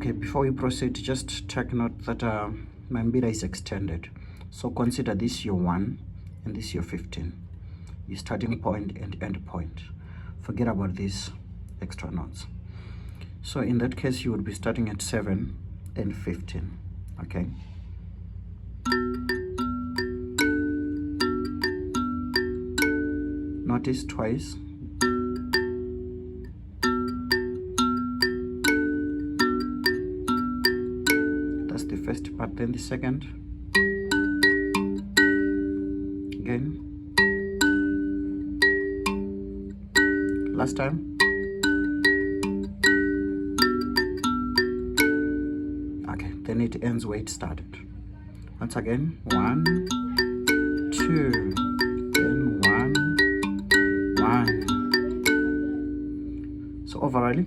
Okay, before we proceed, just take note that my mbira is extended. So consider this your 1 and this your 15. Your starting point and end point. Forget about these extra knots. So in that case, you would be starting at 7 and 15. Okay. Notice twice. That's the first part, then the second. Again. Last time. Okay, then it ends where it started. Once again, 1, 2, then 1, 1. So overall,